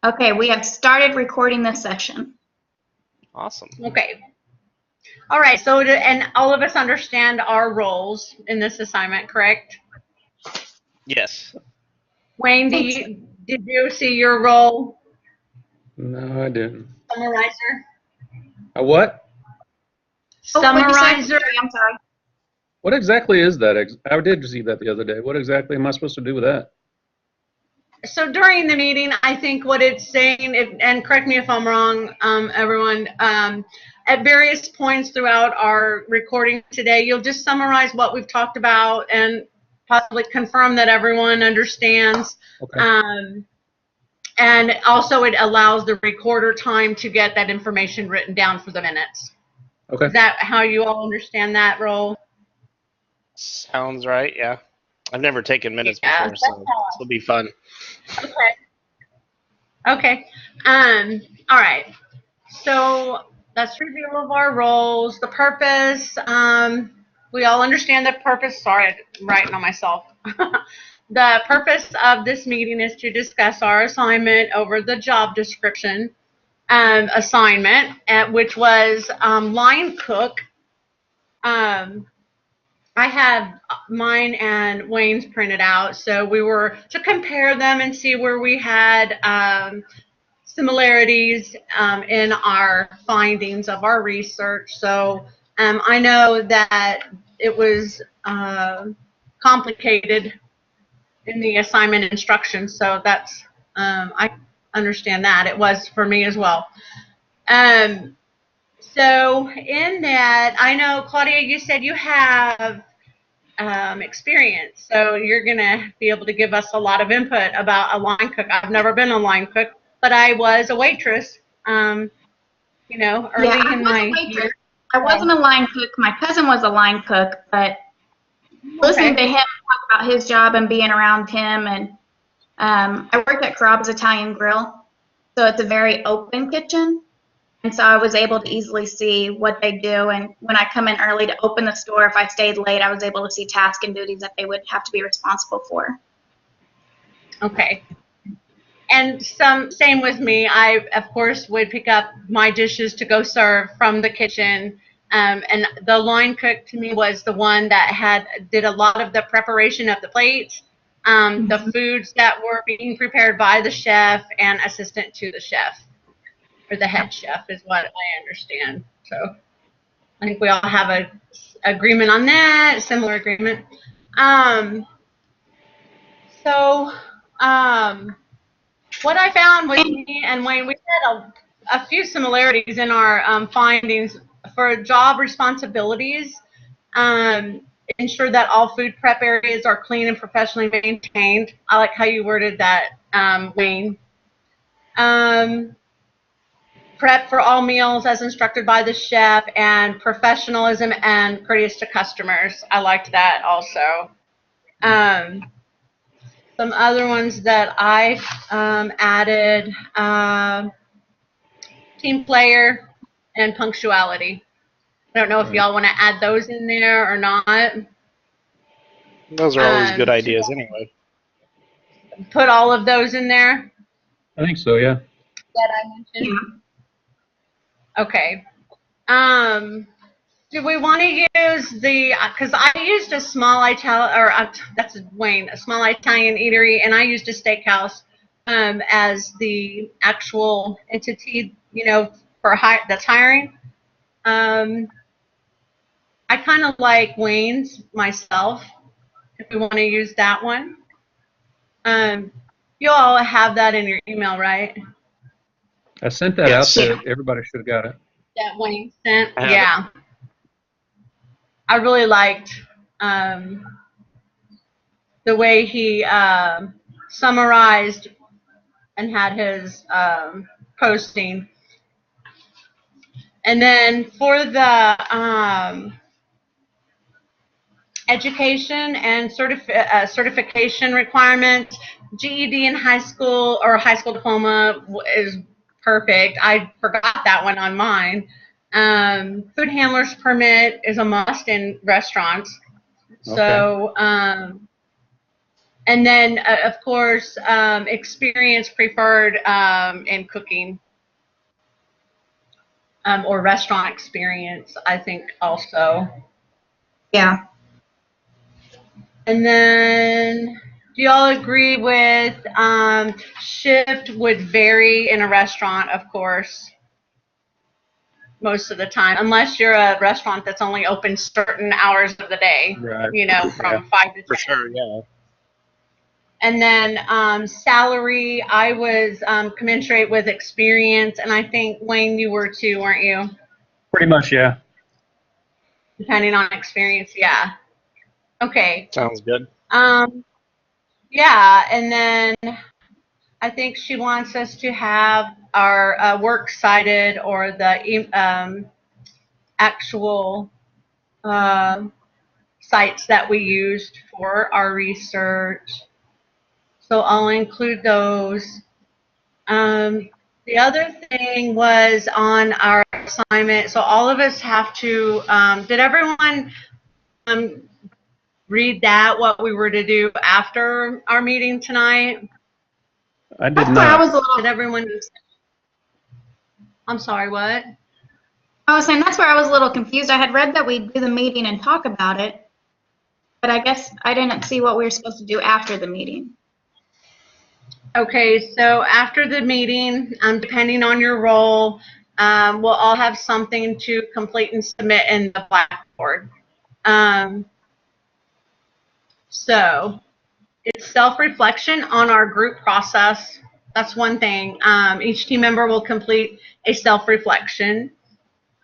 Okay, we have started recording this session. Awesome. Okay. All right. So, and all of us understand our roles in this assignment, correct? Yes. Wayne, did you see your role? No, I didn't. Summarizer. A what? What'd you say? Summarizer. I'm sorry. What exactly is that? I did see that the other day. What exactly am I supposed to do with that? So during the meeting, I think what it's saying, and correct me if I'm wrong, everyone, at various points throughout our recording today, you'll just summarize what we've talked about and possibly confirm that everyone understands. Okay. And also it allows the recorder time to get that information written down for the minutes. Okay. Is that how you all understand that role? Sounds right, yeah. I've never taken minutes Yeah, before, so this will be fun. Okay. Okay. All right. So that's review of our roles. The purpose. We all understand the purpose. Sorry, I'm writing on myself. The purpose of this meeting is to discuss our assignment over the job description assignment, which was line cook. I have mine and Wayne's printed out, so we were to compare them and see where we had similarities in our findings of our research. So I know that it was complicated in the assignment instructions, so that's I understand that. It was for me as well. So in that, I know, Claudia, you said you have experience, so you're going to be able to give us a lot of input about a line cook. I've never been a line cook, but I was a waitress, early in my years. I wasn't a line cook. My cousin was a line cook, but listening to him talk about his job and being around him, and I worked at Carrabba's Italian Grill, so it's a very open kitchen. And so I was able to easily see what they do. And when I come in early to open the store, if I stayed late, I was able to see tasks and duties that they would have to be responsible for. Okay. And same with me. I, of course, would pick up my dishes to go serve from the kitchen. And the line cook to me was the one that did a lot of the preparation of the plates, the foods that were being prepared by the chef and assistant to the chef. Or the head chef is what I understand. So I think we all have a agreement on that, similar agreement. What I found with me and Wayne, we had a few similarities in our findings for job responsibilities. Ensure that all food prep areas are clean and professionally maintained. I like how you worded that, Wayne. Prep for all meals as instructed by the chef, and professionalism and courteous to customers. I liked that also. Some other ones that I added, team player and punctuality. I don't know if y'all want to add those in there or not. Those are always good ideas anyway. Put all of those in there I think so, yeah. that I mentioned? Okay. Do we want to use because I used a small Italian, that's Wayne, a small Italian eatery, and I used a steakhouse as the actual entity, that's hiring. I kind of like Wayne's myself, if we want to use that one. You all have that in your email, right? I sent that Yes. out there. Everybody should have got it. That Wayne sent? I have Yeah. I really liked the way he summarized and had his posting. And then for the education and certification requirements, GED in high school or high school diploma is perfect. I forgot that one on mine. Food handler's permit is a must in restaurants. So And then, of course, experience preferred in cooking or restaurant experience, I think also. Yeah. And then, do y'all agree with shift would vary in a restaurant, of course, most of the time, unless you're a restaurant that's only open certain hours of the day, Right. you know, from 5 to 10. For sure, yeah. And then salary, I was commensurate with experience, and I think, Wayne, you were too, weren't you? Pretty much, yeah. Depending on experience, yeah. Okay. Sounds good. Yeah, and then I think she wants us to have our work cited or the actual sites that we used for our research. So I'll include those. The other thing was on our assignment. So all of us have to, did everyone read that, what we were to do after our meeting tonight? I did That's where I not. was a little. Did everyone, I'm sorry, what? I was saying that's where I was a little confused. I had read that we'd do the meeting and talk about it, but I guess I didn't see what we were supposed to do after the meeting. Okay, so after the meeting, depending on your role, we'll all have something to complete and submit in the Blackboard. So it's self-reflection on our group process. That's one thing. Each team member will complete a self-reflection.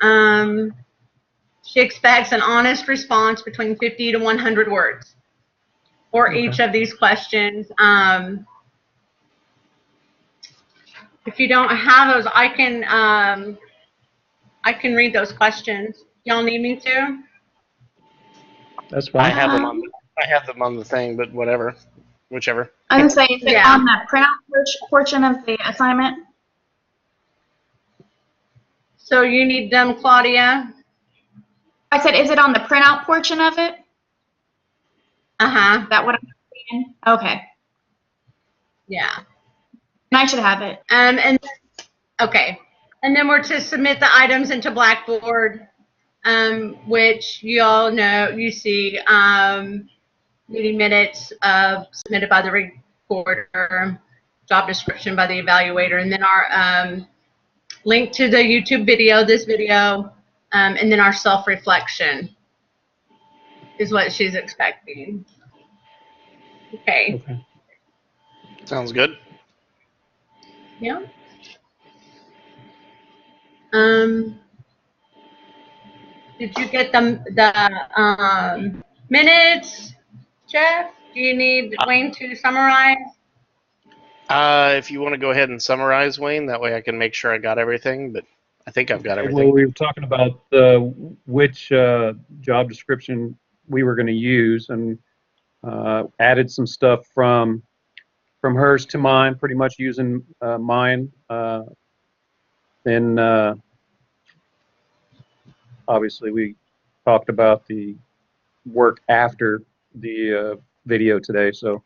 She expects an honest response between 50 to 100 words for each of these questions. If you don't have those, I can read those questions. Y'all need me to? That's I fine. have them on. I have them on the thing, but whatever, whichever. I was gonna say, is it Yeah. on the printout portion of the assignment? So you need them, Claudia? I said, is it on the printout portion of it? Uh-huh. Is that what I'm saying? Okay. Yeah. And I should have it. Okay. And then we're to submit the items into Blackboard, which you all know, you see, meeting minutes submitted by the recorder, job description by the evaluator, and then our link to the YouTube video, this video, and then our self-reflection is what she's expecting. Okay. Okay. Sounds good. Yeah. Did you get the minutes, Jeff? Do you need Wayne to summarize? If you want to go ahead and summarize, Wayne, that way I can make sure I got everything. But I think I've got Well, everything. we were talking about which job description we were going to use, and added some stuff from hers to mine, pretty much using mine. Then obviously we talked about the work after the video today, so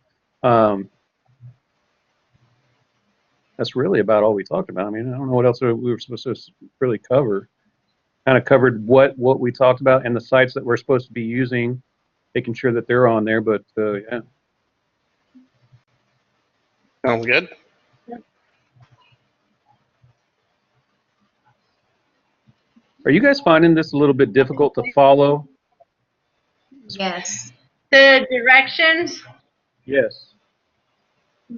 that's really about all we talked about. I mean, I don't know what else we were supposed to really cover. Kind of covered what we talked about and the sites that we're supposed to be using, making sure that they're on there, but yeah. Sounds good. Are you guys finding this a little bit difficult to follow? Yes. The directions? Yes.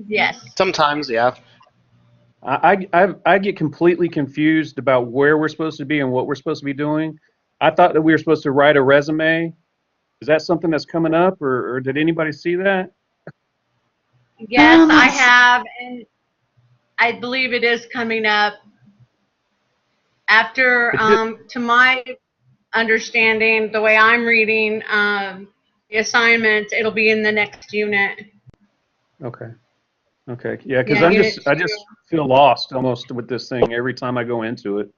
Yes. Sometimes, yeah. I get completely confused about where we're supposed to be and what we're supposed to be doing. I thought that we were supposed to write a resume. Is that something that's coming up, or did anybody see that? Yes, I have, and I believe it is coming up. After, to my understanding, the way I'm reading the assignments, it'll be in the next unit. Okay. Okay. Yeah, because Yeah, I just feel lost almost with this thing every time I go into it.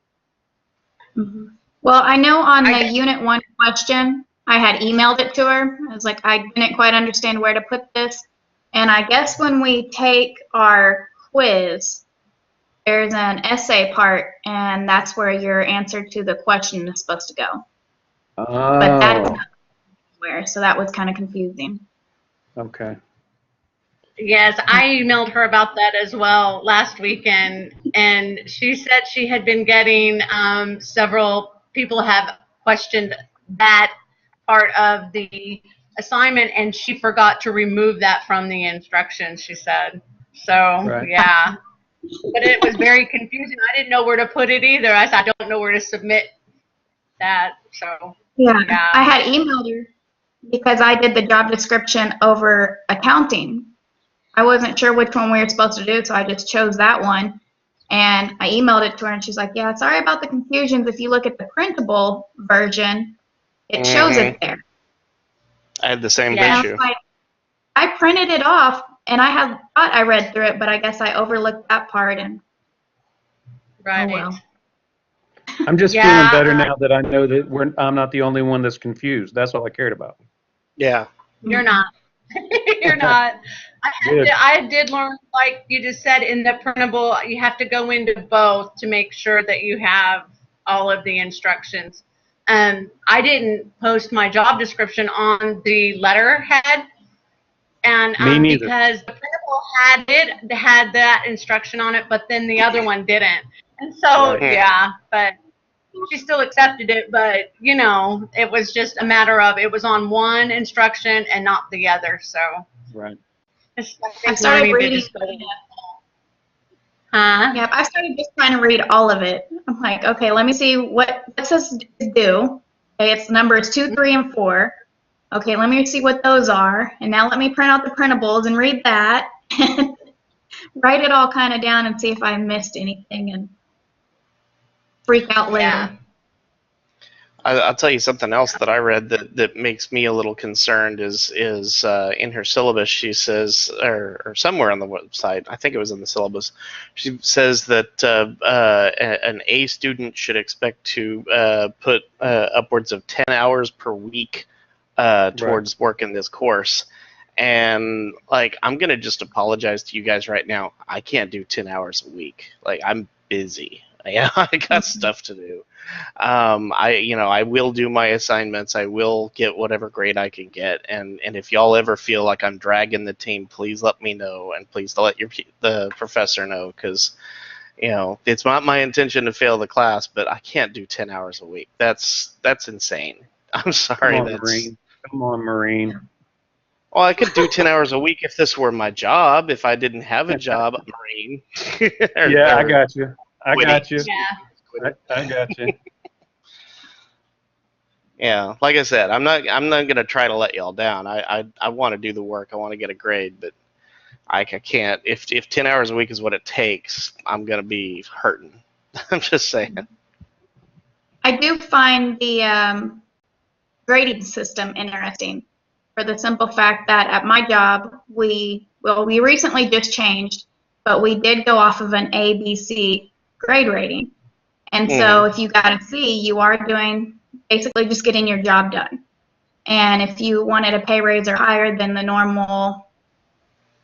Mm-hmm. Well, I know on the Unit 1 question, I had emailed it to her. I was like, I didn't quite understand where to put this. And I guess when we take our quiz, there's an essay part, and that's where your answer to the question is supposed to go. But that is Oh, not where, so that was kind of confusing. okay. Yes, I emailed her about that as well last weekend, and she said she had been getting several people have questioned that part of the assignment, and she forgot to remove that from the instructions, she said. So, Right. yeah. But it was very confusing. I didn't know where to put it either. I said, I don't know where to submit that. So, Yeah, yeah. I had emailed her because I did the job description over accounting. I wasn't sure which one we were supposed to do, so I just chose that one. And I emailed it to her, and she's like, yeah, sorry about the confusions. If you look at the printable version, it shows it there. I had the same Yeah. And I issue. was like, I printed it off, and I had thought I read through it, but I guess I overlooked that part, and Right. oh well. I'm just Yeah, feeling better now that I know that I'm not the only one that's confused. That's all I cared about. Yeah. You're not. You're not. Good. I did learn, like you just said, in the printable, you have to go into both to make sure that you have all of the instructions. I didn't post my job description on the letterhead, and Me neither. because the printable had that instruction on it, but then the other one didn't. And so, Right. yeah, but she still accepted it, but you know, it was just a matter of it was on one instruction and not the other. So Right. I I think started learning to reading. just go. Huh? Yeah, I started just trying to read all of it. I'm like, okay, let me see what says do. Okay, it's numbers 2, 3, and 4. Okay, let me see what those are. And now let me print out the printables and read that. Write it all kind of down and see if I missed anything and freak out later. Yeah. I'll tell you something else that I read that makes me a little concerned is in her syllabus she says, or somewhere on the website, I think it was in the syllabus, she says that an A student should expect to put upwards of 10 hours per week towards work in this course. And like, I'm going to just apologize to you guys right now. I can't do 10 hours a week. Like, I'm busy. I got stuff to do. I will do my assignments. I will get whatever grade I can get. And if y'all ever feel like I'm dragging the team, please let me know, and please let the professor know, because it's not my intention to fail the class, but I can't do 10 hours a week. That's insane. I'm sorry. Marine. Come on, Marine. Well, I could do 10 hours a week if this were my job. If I didn't have a job, Marine. Yeah, I got you. I got you. Yeah. I got you. Yeah, like I said, I'm not gonna try to let y'all down. I want to do the work. I want to get a grade, but I can't. If 10 hours a week is what it takes, I'm gonna be hurting. I'm just saying. I do find the grading system interesting for the simple fact that at my job, we recently just changed, but we did go off of an A, B, C grade rating. And so if you got a C, you are basically just getting your job done. And if you wanted a pay raise or higher than the normal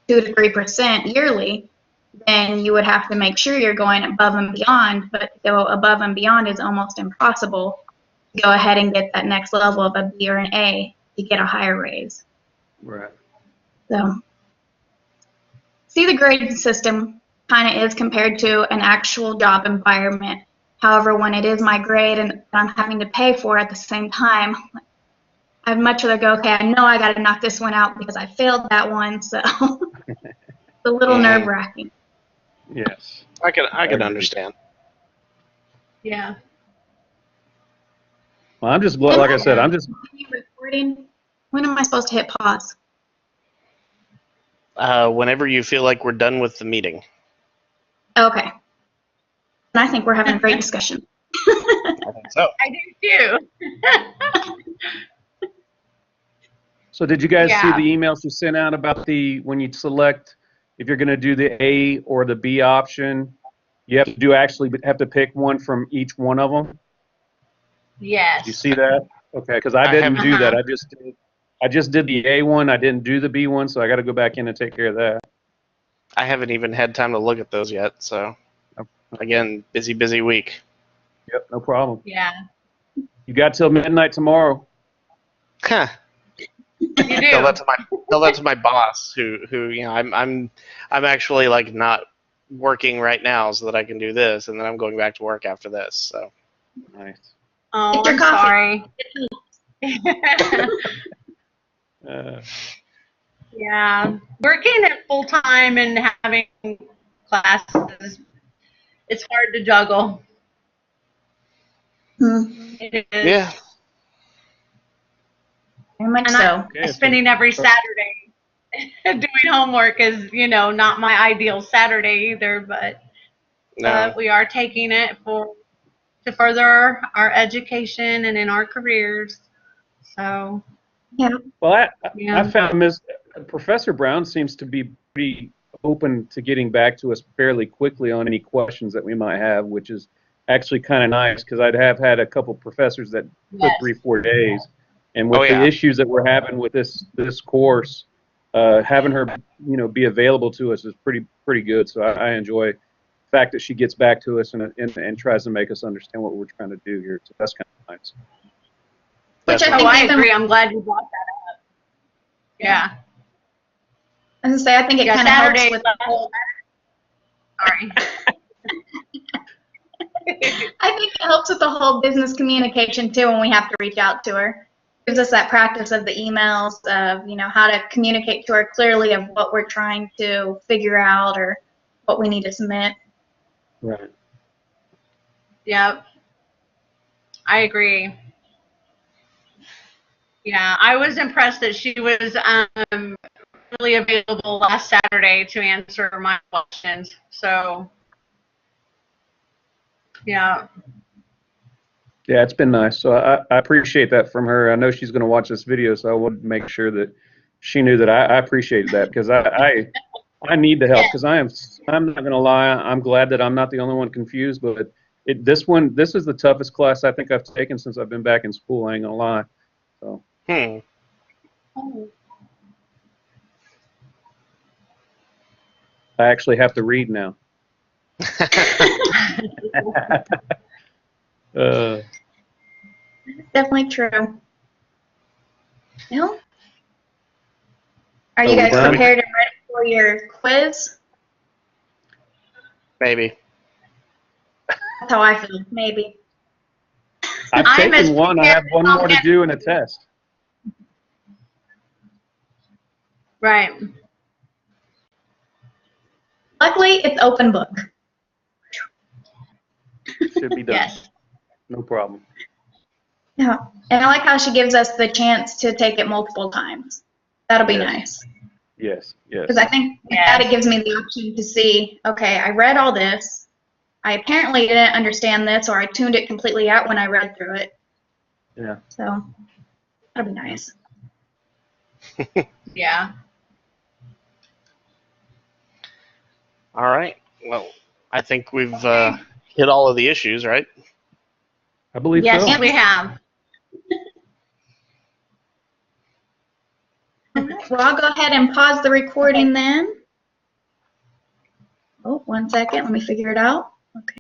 2 to 3% yearly, then you would have to make sure you're going above and beyond. But to go above and beyond is almost impossible to go ahead and get that next level of a B or an A to get a higher raise. Right. So, see, the grading system kind of is compared to an actual job environment. However, when it is my grade and I'm having to pay for it at the same time, I'd much rather go, okay, I know I got to knock this one out because I failed that one. So it's a little nerve-wracking. Yes. I can understand. Yeah. Well, I'm just glad, like I said, I'm just. Recording. When am I supposed to hit pause? Whenever you feel like we're done with the meeting. Okay. And I think we're having a great discussion. I think so. I do too. So did you guys see Yeah. the emails you sent out about when you select if you're going to do the A or the B option, you have to pick one from each one of them? Yes. Did you see that? Okay, because I didn't do that. I just did I just did the A one. I didn't do the B one, so I got to go back in and take care of that. I haven't even had time to look at those yet. So, again, busy week. Yep, no problem. Yeah. You got till midnight tomorrow. Huh. You Tell do. that to my boss, who you know, I'm actually like not working right now so that I can do this, and then I'm going back to work after this. So Nice. Oh, Get your I'm coffee. sorry. Yeah, working at full time and having classes, it's hard to juggle. Hmm. It is. yeah, Very much And so. Okay, spending every Saturday doing homework is, not my ideal Saturday either, but no, we are taking it to further our education and in our careers. So, Yeah. Well, I yeah. found Professor Brown seems to be pretty open to getting back to us fairly quickly on any questions that we might have, which is actually kind of nice because I'd have had a couple professors that took Yes. 3-4 days, and with Oh, the yeah. issues that we're having with this course, having her be available to us is pretty good. So I enjoy the fact that she gets back to us and tries to make us understand what we're trying to do here. So that's kind of nice. Which I Oh, think I even, agree. I'm glad you brought that up. Yeah. I was gonna say, I think it Yeah, kind of helps Saturday. with. Sorry. I think it helps with the whole business communication too when we have to reach out to her. Gives us that practice of the emails of how to communicate to her clearly of what we're trying to figure out or what we need to submit. Right. Yep. I agree. Yeah, I was impressed that she was really available last Saturday to answer my questions. So, yeah. Yeah, it's been nice. So I appreciate that from her. I know she's going to watch this video, so I wanted to make sure that she knew that I appreciated that because I need the help because I'm not going to lie. I'm glad that I'm not the only one confused, but this is the toughest class I think I've taken since I've been back in school. I ain't going to lie. So I actually have to read now. Definitely true. Well, are So you we guys done? prepared and ready for your quiz? maybe. That's how I feel. Maybe. I've I'm as taken one. I have one more to do in a test. Right. Luckily, it's open book. Should be done. Yes. No problem. Yeah, and I like how she gives us the chance to take it multiple times. That'll be Yes. nice. Yes. Yes. Because I think with that it gives me the option to see, okay, I read all this. I apparently didn't understand this, or I tuned it completely out when I read through it. Yeah. So that'll be nice. Yeah. All right. Well, I think we've hit all of the issues, right? I believe Yes, so. we have. All right, well, I'll go ahead and pause the recording then. Oh, 1 second. Let me figure it out. Okay.